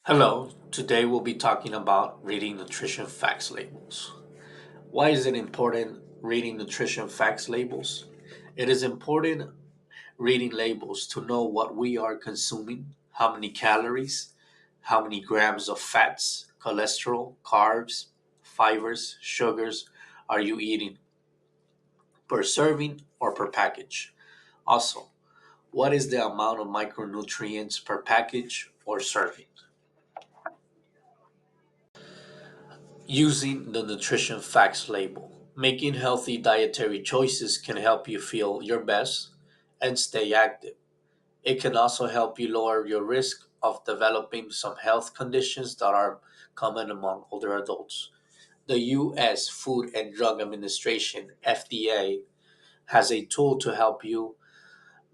Hello, today we'll be talking about reading nutrition facts labels. Why is it important reading nutrition facts labels? It is important reading labels to know what we are consuming, how many calories, how many grams of fats, cholesterol, carbs, fibers, sugars are you eating per serving or per package. Also, what is the amount of micronutrients per package or serving? Using the nutrition facts label. Making healthy dietary choices can help you feel your best and stay active. It can also help you lower your risk of developing some health conditions that are common among older adults. The US Food and Drug Administration, FDA, has a tool to help you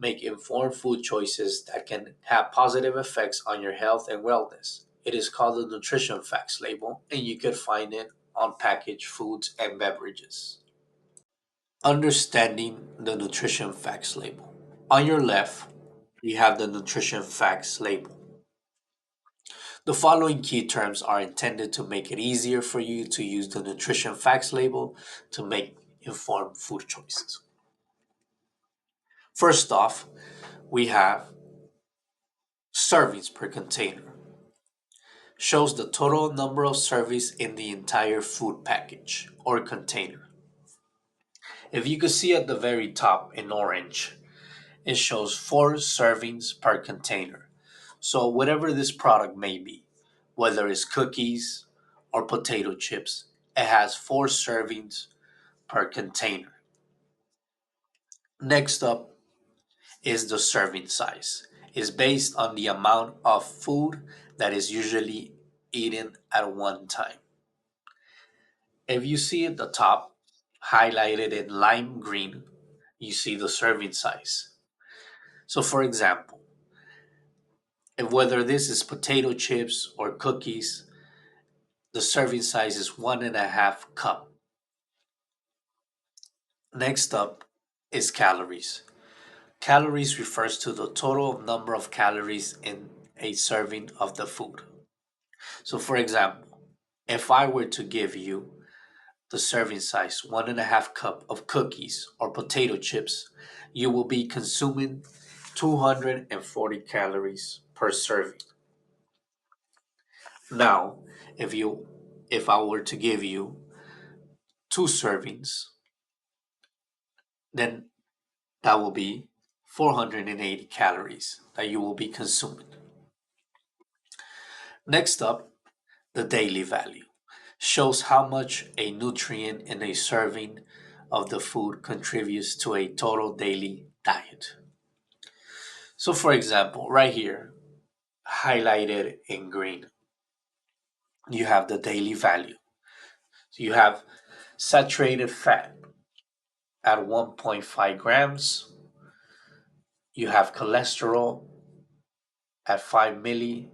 make informed food choices that can have positive effects on your health and wellness. It is called the Nutrition Facts label, and you can find it on packaged foods and beverages. Understanding the Nutrition Facts label. On your left, we have the Nutrition Facts label. The following key terms are intended to make it easier for you to use the Nutrition Facts label to make informed food choices. First off, we have servings per container. Shows the total number of servings in the entire food package or container. If you could see at the very top in orange, it shows 4 servings per container. So, whatever this product may be, whether it's cookies or potato chips, it has 4 servings per container. Next up is the serving size. It's based on the amount of food that is usually eaten at one time. If you see at the top, highlighted in lime green, you see the serving size. So, for example, if whether this is potato chips or cookies, the serving size is 1.5 cup. Next up is calories. Calories refers to the total number of calories in a serving of the food. So, for example, if I were to give you the serving size 1.5 cup of cookies or potato chips, you will be consuming 240 calories per serving. Now, if I were to give you 2 servings, then that will be 480 calories that you will be consuming. Next up, the daily value shows how much a nutrient in a serving of the food contributes to a total daily diet. So, for example, right here, highlighted in green, you have the daily value. So you have saturated fat at 1.5 grams, you have cholesterol at 5 milligrams,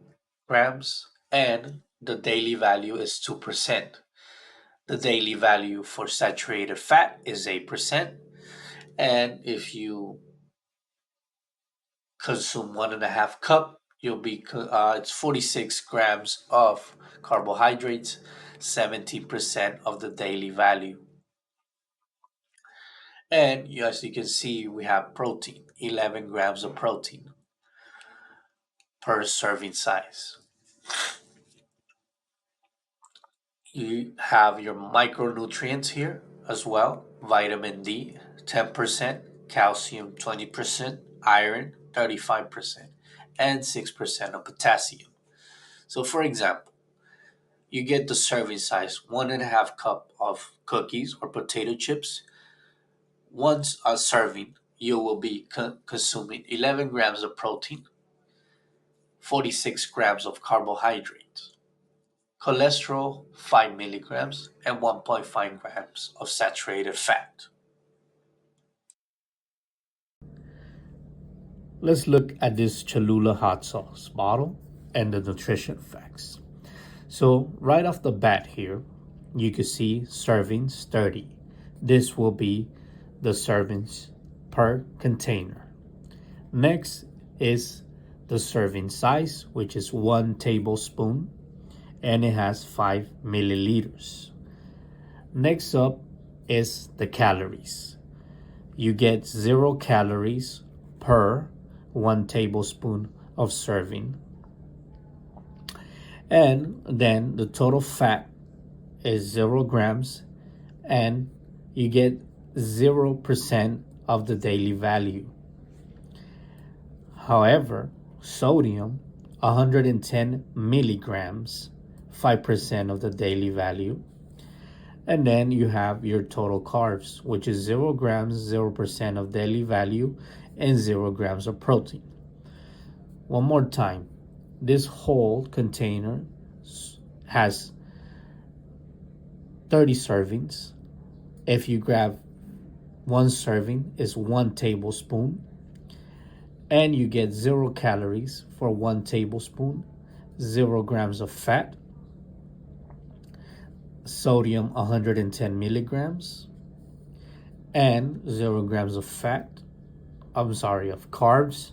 and the daily value is 2%. The daily value for saturated fat is 8%, and if you consume 1.5 cup, it's 46 grams of carbohydrates, 70% of the daily value. And as you can see, we have protein, 11 grams of protein per serving size. You have your micronutrients here as well: vitamin D, 10%, calcium, 20%, iron, 35%, and 6% of potassium. So, for example, you get the serving size 1.5 cup of cookies or potato chips. Once a serving, you will be consuming 11 grams of protein, 46 grams of carbohydrates, cholesterol 5 milligrams, and 1.5 grams of saturated fat. Let's look at this Cholula hot sauce bottle and the nutrition facts. So, right off the bat here, you can see servings 30. This will be the servings per container. Next is the serving size, which is 1 tablespoon, and it has 5 milliliters. Next up is the calories. You get 0 calories per 1 tablespoon of serving. And then the total fat is 0 grams, and you get 0% of the daily value. However, sodium, 110 milligrams, 5% of the daily value. And then you have your total carbs, which is 0 grams, 0% of daily value, and 0 grams of protein. One more time, this whole container has 30 servings. If you grab one serving, is 1 tablespoon, and you get 0 calories for 1 tablespoon, 0 grams of fat, sodium 110 milligrams, and 0 grams of of carbs,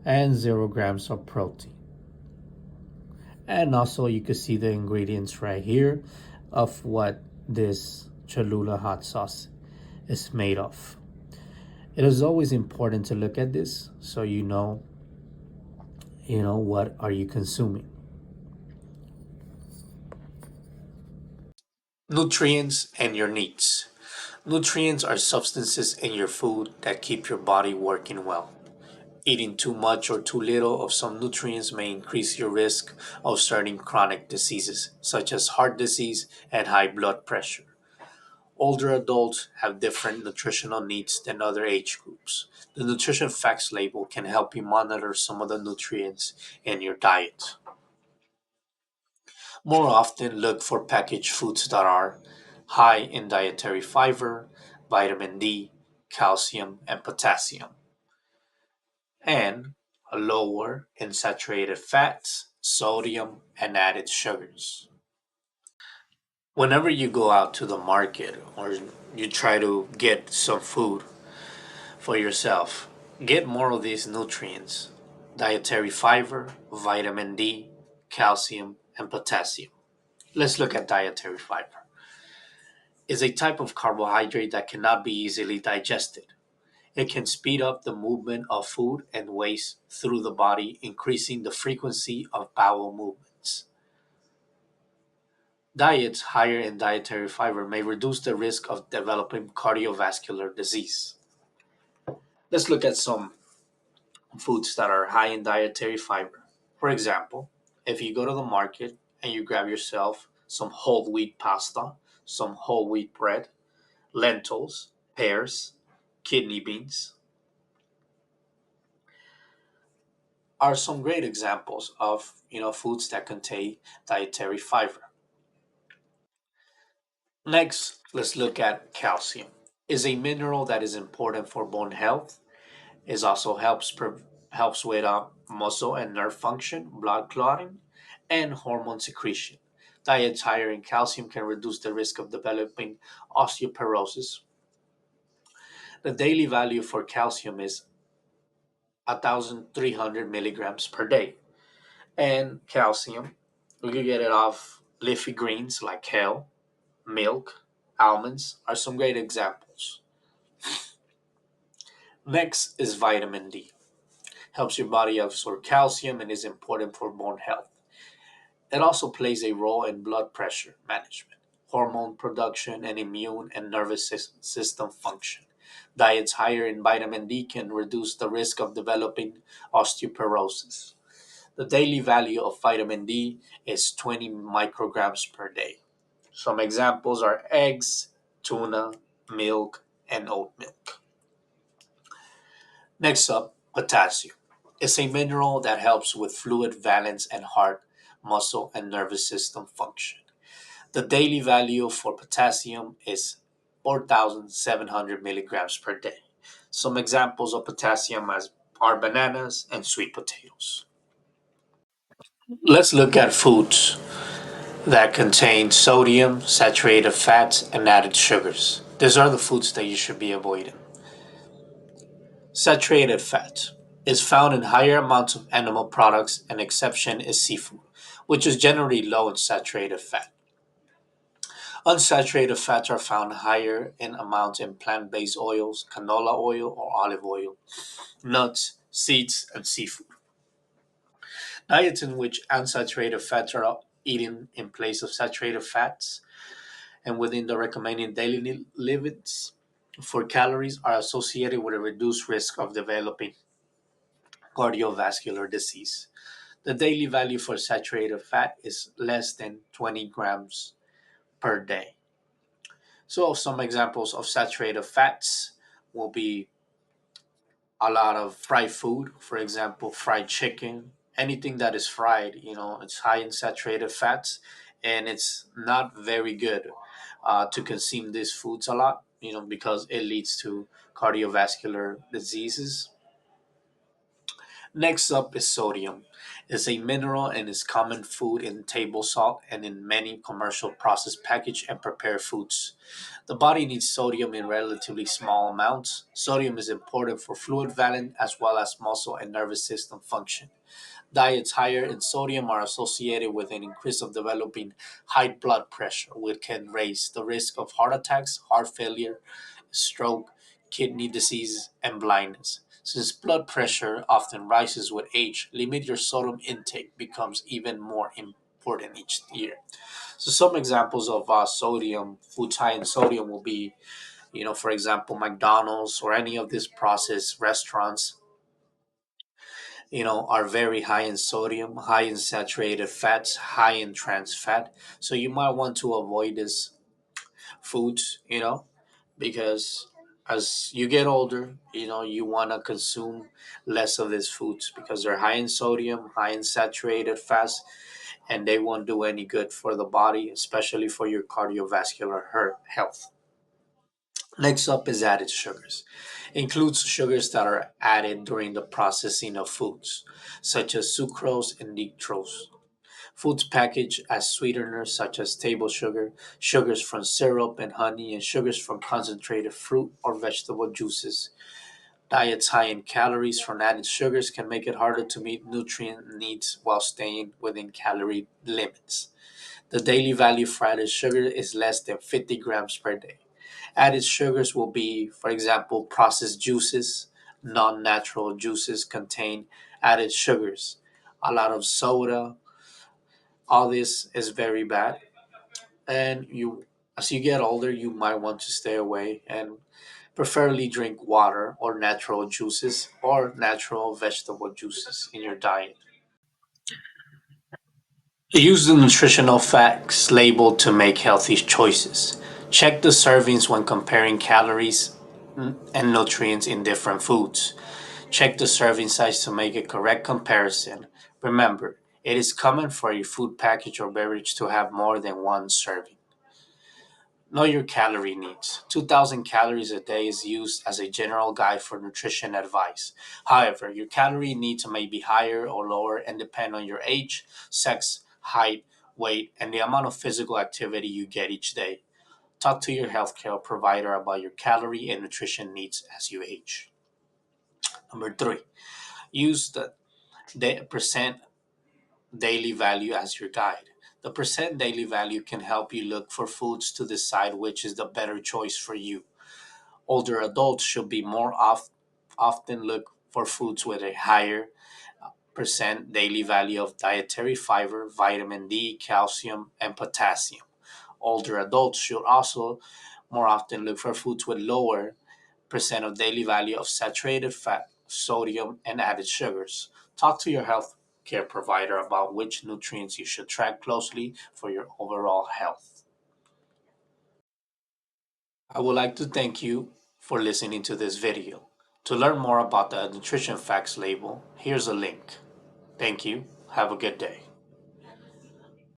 and 0 grams of protein. And also you can see the ingredients right here of what this Cholula hot sauce is made of. It is always important to look at this so you know what are you consuming. Nutrients and your needs. Nutrients are substances in your food that keep your body working well. Eating too much or too little of some nutrients may increase your risk of certain chronic diseases, such as heart disease and high blood pressure. Older adults have different nutritional needs than other age groups. The nutrition facts label can help you monitor some of the nutrients in your diet. More often, look for packaged foods that are high in dietary fiber, vitamin D, calcium, and potassium, and lower in saturated fats, sodium, and added sugars. Whenever you go out to the market or you try to get some food for yourself, get more of these nutrients: dietary fiber, vitamin D, calcium, and potassium. Let's look at dietary fiber. It's a type of carbohydrate that cannot be easily digested. It can speed up the movement of food and waste through the body, increasing the frequency of bowel movements. Diets higher in dietary fiber may reduce the risk of developing cardiovascular disease. Let's look at some foods that are high in dietary fiber. For example, if you go to the market and you grab yourself some whole wheat pasta, some whole wheat bread, lentils, pears, kidney beans, are some great examples of foods that contain dietary fiber. Next, let's look at calcium. Is a mineral that is important for bone health. It also helps with muscle and nerve function, blood clotting, and hormone secretion. Diets higher in calcium can reduce the risk of developing osteoporosis. The daily value for calcium is 1,300 milligrams per day. And calcium, we can get it off leafy greens like kale, milk, almonds are some great examples. Next is vitamin D. Helps your body absorb calcium and is important for bone health. It also plays a role in blood pressure management, hormone production, and immune and nervous system function. Diets higher in vitamin D can reduce the risk of developing osteoporosis. The daily value of vitamin D is 20 micrograms per day. Some examples are eggs, tuna, milk, and oat milk. Next up, potassium. It's a mineral that helps with fluid balance and heart, muscle, and nervous system function. The daily value for potassium is 4,700 milligrams per day. Some examples of potassium are bananas and sweet potatoes. Let's look at foods that contain sodium, saturated fats, and added sugars. These are the foods that you should be avoiding. Saturated fat. is found in higher amounts of animal products. An exception is seafood, which is generally low in saturated fat. Unsaturated fats are found higher in amounts in plant based oils, canola oil or olive oil, nuts, seeds, and seafood. Diets in which unsaturated fats are eaten in place of saturated fats and within the recommended daily limits for calories are associated with a reduced risk of developing cardiovascular disease. The daily value for saturated fat is less than 20 grams per day. So, some examples of saturated fats will be a lot of fried food, for example, fried chicken, anything that is fried, it's high in saturated fats and it's not very good to consume these foods a lot, because it leads to cardiovascular diseases. Next up is sodium. It's a mineral and is common food in table salt and in many commercial processed packaged and prepared foods. The body needs sodium in relatively small amounts. Sodium is important for fluid balance as well as muscle and nervous system function. Diets higher in sodium are associated with an increase of developing high blood pressure, which can raise the risk of heart attacks, heart failure, stroke, kidney disease, and blindness. Since blood pressure often rises with age, limit your sodium intake becomes even more important each year. So some examples of sodium foods high in sodium will be, for example, McDonald's or any of these processed restaurants, are very high in sodium, high in saturated fats, high in trans fat. So you might want to avoid these foods, because as you get older, you want to consume less of these foods because they're high in sodium, high in saturated fats, and they won't do any good for the body, especially for your cardiovascular health. Next up is added sugars. Includes sugars that are added during the processing of foods, such as sucrose and dextrose. Foods packaged as sweeteners such as table sugar, sugars from syrup and honey, and sugars from concentrated fruit or vegetable juices. Diets high in calories from added sugars can make it harder to meet nutrient needs while staying within calorie limits. The daily value for added sugar is less than 50 grams per day. Added sugars will be, for example, processed juices, non natural juices contain added sugars. A lot of soda, all this is very bad. And as you get older, you might want to stay away and preferably drink water or natural juices or natural vegetable juices in your diet. Use the nutritional facts label to make healthy choices. Check the servings when comparing calories and nutrients in different foods. Check the serving size to make a correct comparison. Remember, it is common for a food package or beverage to have more than one serving. Know your calorie needs. 2,000 calories a day is used as a general guide for nutrition advice. However, your calorie needs may be higher or lower and depend on your age, sex, height, weight, and the amount of physical activity you get each day. Talk to your healthcare provider about your calorie and nutrition needs as you age. Number three, use the percent daily value as your guide. The percent daily value can help you look for foods to decide which is the better choice for you. Older adults should be often look for foods with a higher percent daily value of dietary fiber, vitamin D, calcium, and potassium. Older adults should also more often look for foods with lower percent of daily value of saturated fat, sodium, and added sugars. Talk to your health care provider about which nutrients you should track closely for your overall health. I would like to thank you for listening to this video. To learn more about the nutrition facts label, here's a link. Thank you. Have a good day.